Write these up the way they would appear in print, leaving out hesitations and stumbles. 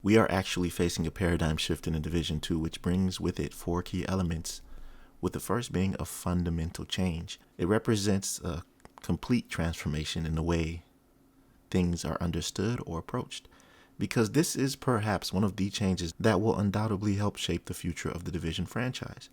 We are actually facing a paradigm shift in the Division 2, which brings with it 4 key elements, with the first being a fundamental change. It represents a complete transformation in the way things are understood or approached, because this is perhaps one of the changes that will undoubtedly help shape the future of the Division franchise.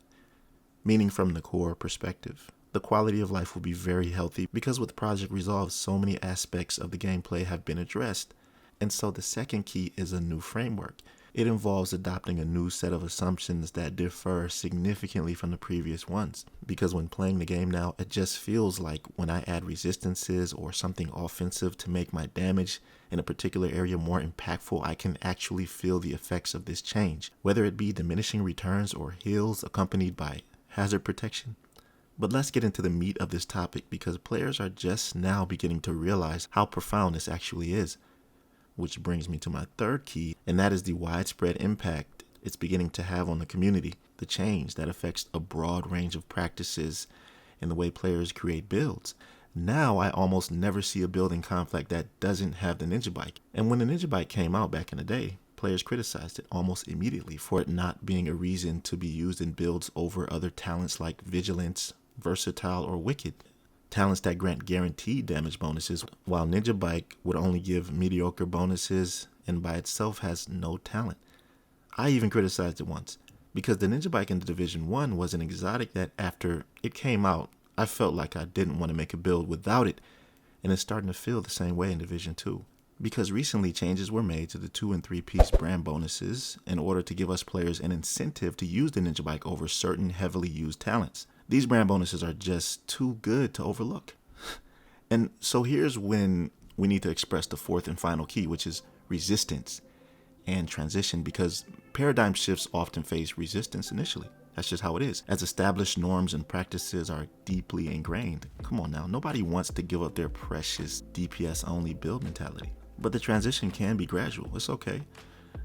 Meaning, from the core perspective, the quality of life will be very healthy because with Project Resolve, so many aspects of the gameplay have been addressed. And so the second key is a new framework. It involves adopting a new set of assumptions that differ significantly from the previous ones. Because when playing the game now, it just feels like when I add resistances or something offensive to make my damage in a particular area more impactful, I can actually feel the effects of this change, whether it be diminishing returns or heals accompanied by hazard protection. But let's get into the meat of this topic, because players are just now beginning to realize how profound this actually is. Which brings me to my third key, and that is the widespread impact it's beginning to have on the community. The change that affects a broad range of practices in the way players create builds. Now I almost never see a build in Conflict that doesn't have the Ninjabike. And when the Ninjabike came out back in the day, players criticized it almost immediately for it not being a reason to be used in builds over other talents like Vigilance, Versatile, or Wicked. Talents that grant guaranteed damage bonuses, while Ninjabike would only give mediocre bonuses and by itself has no talent. I even criticized it once, because the Ninjabike in the Division 1 was an exotic that after it came out, I felt like I didn't want to make a build without it, and it's starting to feel the same way in Division 2. Because recently changes were made to the 2 and 3 piece brand bonuses in order to give us players an incentive to use the Ninjabike over certain heavily used talents. These brand bonuses are just too good to overlook. And so here's when we need to express the fourth and final key, which is resistance and transition, because paradigm shifts often face resistance initially. That's just how it is. As established norms and practices are deeply ingrained. Come on now, nobody wants to give up their precious DPS only build mentality. But the transition can be gradual. It's okay.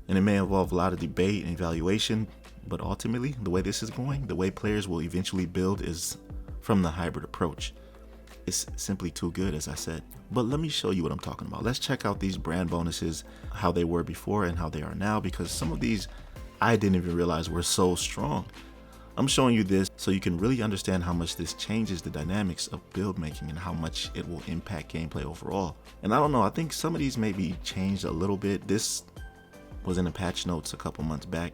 And it may involve a lot of debate and evaluation, but ultimately, the way this is going, the way players will eventually build is from the hybrid approach. It's simply too good, as I said. But let me show you what I'm talking about. Let's check out these brand bonuses, how they were before and how they are now, because some of these I didn't even realize were so strong. I'm showing you this so you can really understand how much this changes the dynamics of build making and how much it will impact gameplay overall. And I don't know, I think some of these may be changed a little bit. This was in the patch notes a couple months back,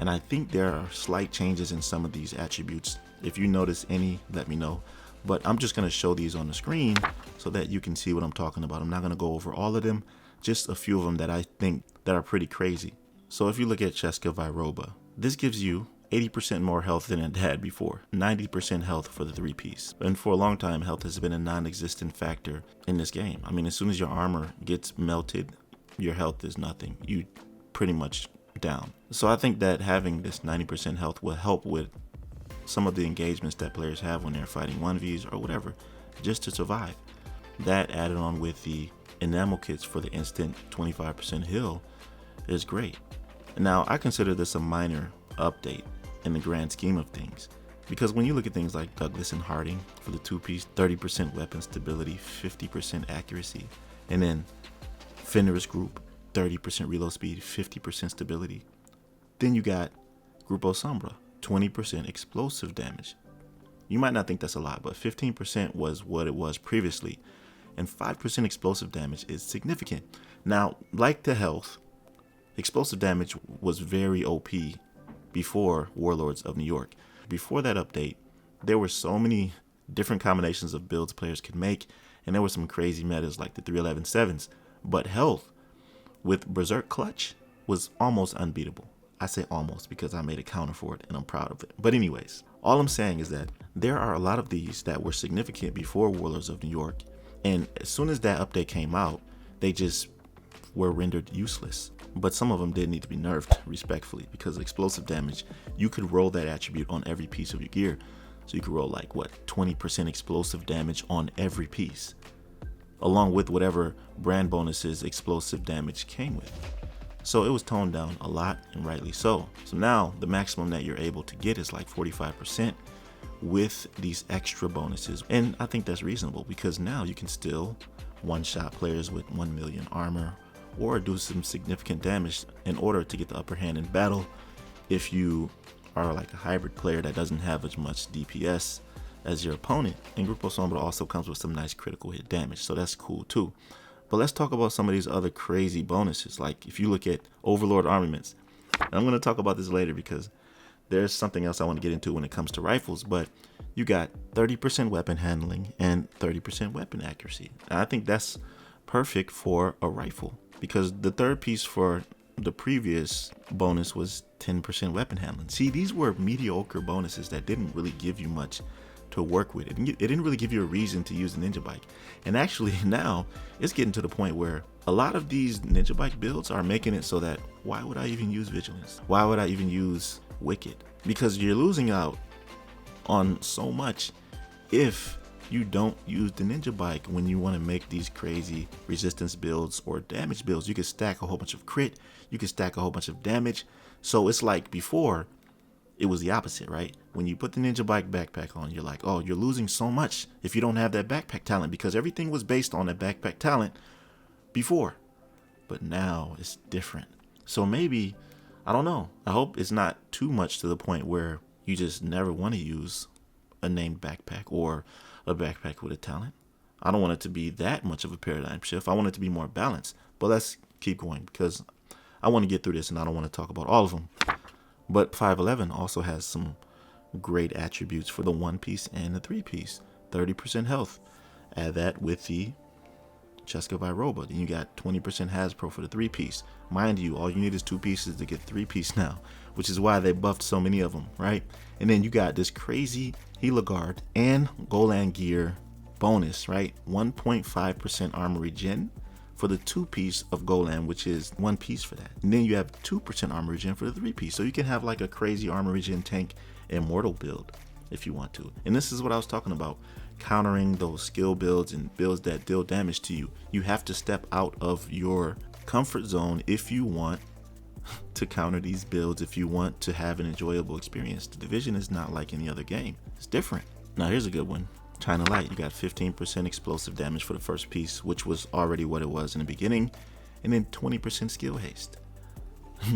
and I think there are slight changes in some of these attributes. If you notice any, let me know. But I'm just going to show these on the screen so that you can see what I'm talking about. I'm not going to go over all of them, just a few of them that I think that are pretty crazy. So if you look at 𝐤𝐤𝐵𝐵, this gives you 80% more health than it had before, 90% health for the 3-piece. And for a long time, health has been a non-existent factor in this game. I mean, as soon as your armor gets melted, your health is nothing. You pretty much down. So I think that having this 90% health will help with some of the engagements that players have when they're fighting 1vs or whatever, just to survive. That added on with the enamel kits for the instant 25% heal is great. Now I consider this a minor update in the grand scheme of things, because when you look at things like Douglas and Harding for the 2-piece, 30% weapon stability, 50% accuracy, and then Fenris Group, 30% reload speed, 50% stability. Then you got Grupo Sombra, 20% explosive damage. You might not think that's a lot, but 15% was what it was previously, and 5% explosive damage is significant. Now, like the health, explosive damage was very OP before Warlords of New York. Before that update, there were so many different combinations of builds players could make, and there were some crazy metas like the 311-7s, but health with Berserk Clutch was almost unbeatable. I say almost because I made a counter for it and I'm proud of it. But anyways, all I'm saying is that there are a lot of these that were significant before Warlords of New York, and as soon as that update came out, they just were rendered useless. But some of them did need to be nerfed, respectfully, because explosive damage, you could roll that attribute on every piece of your gear. So you could roll like, what, 20% explosive damage on every piece, along with whatever brand bonuses explosive damage came with. So it was toned down a lot, and rightly so. So now the maximum that you're able to get is like 45% with these extra bonuses. And I think that's reasonable, because now you can still one-shot players with 1 million armor or do some significant damage in order to get the upper hand in battle if you are like a hybrid player that doesn't have as much DPS as your opponent. And Grupo Sombra also comes with some nice critical hit damage, so that's cool too. But let's talk about some of these other crazy bonuses. Like if you look at Overlord armaments, and I'm going to talk about this later because there's something else I want to get into when it comes to rifles, but you got 30% weapon handling and 30% weapon accuracy. And I think that's perfect for a rifle, because the third piece for the previous bonus was 10% weapon handling. See, these were mediocre bonuses that didn't really give you much to work with. It didn't really give you a reason to use the Ninjabike. And actually now it's getting to the point where a lot of these Ninjabike builds are making it so that why would I even use Vigilance? Why would I even use Wicked? Because you're losing out on so much if you don't use the Ninjabike when you want to make these crazy resistance builds or damage builds. You can stack a whole bunch of crit, you can stack a whole bunch of damage. So it's like before, it was the opposite, right? When you put the Ninjabike backpack on, you're like, oh, you're losing so much if you don't have that backpack talent, because everything was based on that backpack talent before. But now it's different. So maybe, I don't know, I hope it's not too much to the point where you just never want to use a named backpack or a backpack with a talent. I don't want it to be that much of a paradigm shift. I want it to be more balanced. But let's keep going because I want to get through this and I don't want to talk about all of them. But 511 also has some great attributes for the 1-piece and the 3-piece. 30% health. Add that with the Cheska Viroba. Then you got 20% Hasbro for the 3-piece. Mind you, all you need is 2 pieces to get 3-piece now, which is why they buffed so many of them, right? And then you got this crazy Healer Guard and Golan gear bonus, right? 1.5% armor regen for the 2-piece of Golan, which is 1 piece for that. And then you have 2% armor regen for the 3-piece. So you can have like a crazy armor regen tank immortal build if you want to. And this is what I was talking about, countering those skill builds and builds that deal damage to you. You have to step out of your comfort zone if you want to counter these builds, if you want to have an enjoyable experience. The Division is not like any other game. It's different. Now here's a good one. China Light, you got 15% explosive damage for the first piece, which was already what it was in the beginning, and then 20% skill haste.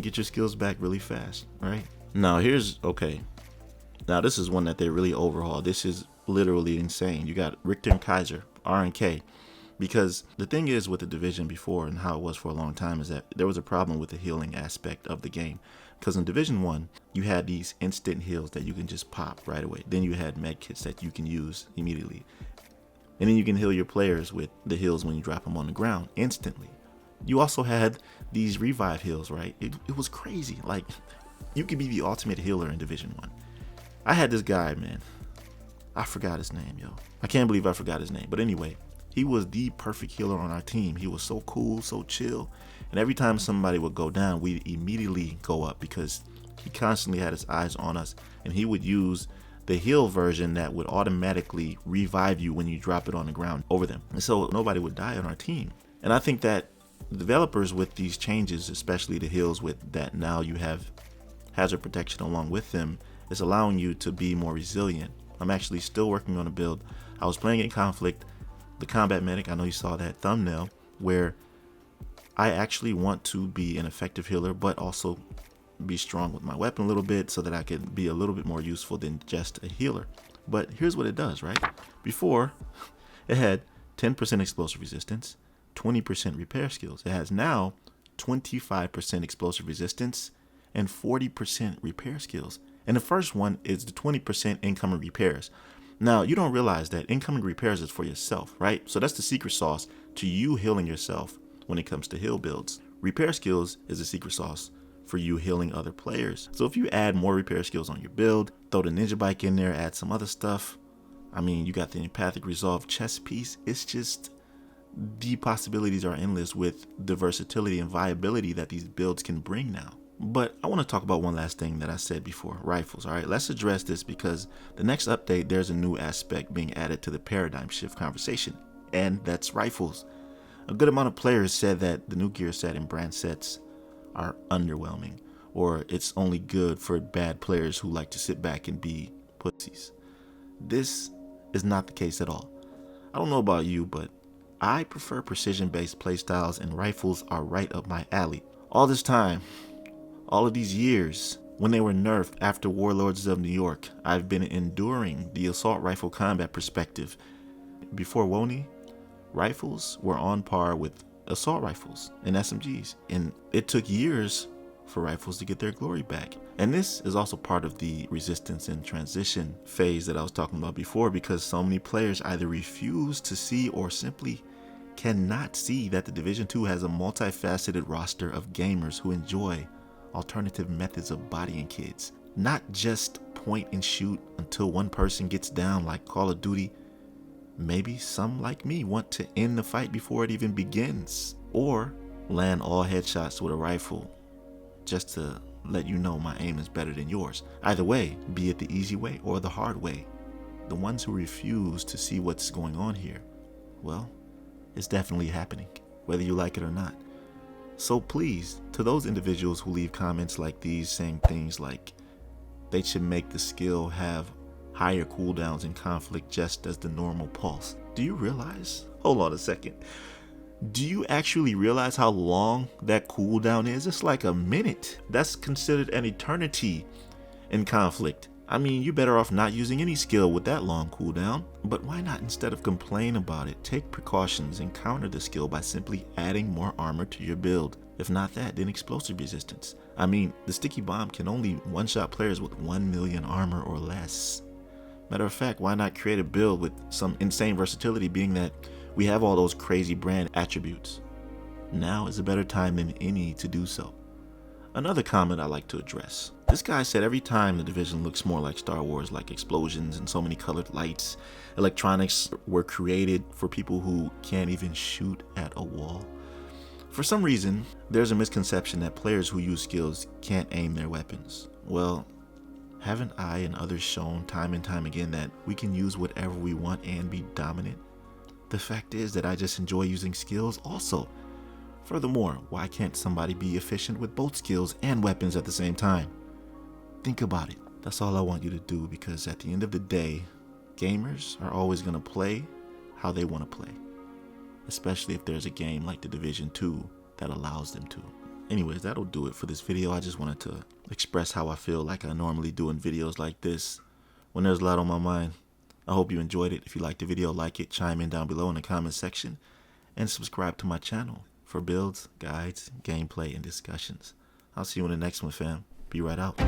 Get your skills back really fast, right? Now okay. Now this is one that they really overhauled. This is literally insane. You got Richter and Kaiser, R and K. Because the thing is with the Division before and how it was for a long time is that there was a problem with the healing aspect of the game. Because in Division 1, you had these instant heals that you can just pop right away. Then you had med kits that you can use immediately. And then you can heal your players with the heals when you drop them on the ground instantly. You also had these revive heals, right? It was crazy. Like, you could be the ultimate healer in Division 1. I had this guy, man. I forgot his name, yo. I can't believe I forgot his name. But anyway, he was the perfect healer on our team. He was so cool, so chill. And every time somebody would go down, we'd immediately go up because he constantly had his eyes on us. And he would use the heal version that would automatically revive you when you drop it on the ground over them. And so nobody would die on our team. And I think that developers with these changes, especially the heals with that now you have hazard protection along with them, is allowing you to be more resilient. I'm actually still working on a build. I was playing in Conflict, the combat medic. I know you saw that thumbnail where I actually want to be an effective healer, but also be strong with my weapon a little bit so that I can be a little bit more useful than just a healer. But here's what it does, right? Before, it had 10% explosive resistance, 20% repair skills. It has now 25% explosive resistance and 40% repair skills. And the first one is the 20% incoming repairs. Now, you don't realize that incoming repairs is for yourself, right? So that's the secret sauce to you healing yourself when it comes to heal builds. Repair skills is the secret sauce for you healing other players. So if you add more repair skills on your build, throw the Ninjabike in there, add some other stuff. I mean, you got the empathic resolve chest piece. It's just, the possibilities are endless with the versatility and viability that these builds can bring now. But I want to talk about one last thing that I said before, rifles. All right, let's address this because the next update, there's a new aspect being added to the paradigm shift conversation, and that's rifles. A good amount of players said that the new gear set and brand sets are underwhelming, or it's only good for bad players who like to sit back and be pussies. This is not the case at all. I don't know about you, but I prefer precision-based playstyles, and rifles are right up my alley. All this time, all of these years, when they were nerfed after Warlords of New York, I've been enduring the assault rifle combat perspective. Before WONI, rifles were on par with assault rifles and SMGs, and it took years for rifles to get their glory back. And this is also part of the resistance and transition phase that I was talking about before, because so many players either refuse to see or simply cannot see that the Division 2 has a multifaceted roster of gamers who enjoy alternative methods of bodying kids. Not just point and shoot until one person gets down like Call of Duty. Maybe some like me want to end the fight before it even begins, or land all headshots with a rifle just to let you know my aim is better than yours. Either way, be it the easy way or the hard way, the ones who refuse to see what's going on here, well, it's definitely happening, whether you like it or not. So please, to those individuals who leave comments like these saying things like they should make the skill have higher cooldowns in conflict just as the normal pulse, do you realize? Hold on a second. Do you actually realize how long that cooldown is? It's like a minute. That's considered an eternity in conflict. I mean, you're better off not using any skill with that long cooldown. But why not, instead of complain about it, take precautions and counter the skill by simply adding more armor to your build? If not that, then explosive resistance. I mean, the sticky bomb can only one-shot players with 1 million armor or less. Matter of fact, why not create a build with some insane versatility, being that we have all those crazy brand attributes? Now is a better time than any to do so. Another comment I like to address. This guy said every time the Division looks more like Star Wars, like explosions and so many colored lights, electronics were created for people who can't even shoot at a wall. For some reason, there's a misconception that players who use skills can't aim their weapons. Well, haven't I and others shown time and time again that we can use whatever we want and be dominant? The fact is that I just enjoy using skills also. Furthermore, why can't somebody be efficient with both skills and weapons at the same time? Think about it. That's all I want you to do, because at the end of the day, gamers are always going to play how they want to play. Especially if there's a game like the Division 2 that allows them to. Anyways, that'll do it for this video. I just wanted to express how I feel like I normally do in videos like this when there's a lot on my mind. I hope you enjoyed it. If you liked the video, like it, chime in down below in the comment section, and subscribe to my channel for builds, guides, gameplay, and discussions. I'll see you in the next one, fam. Be right out.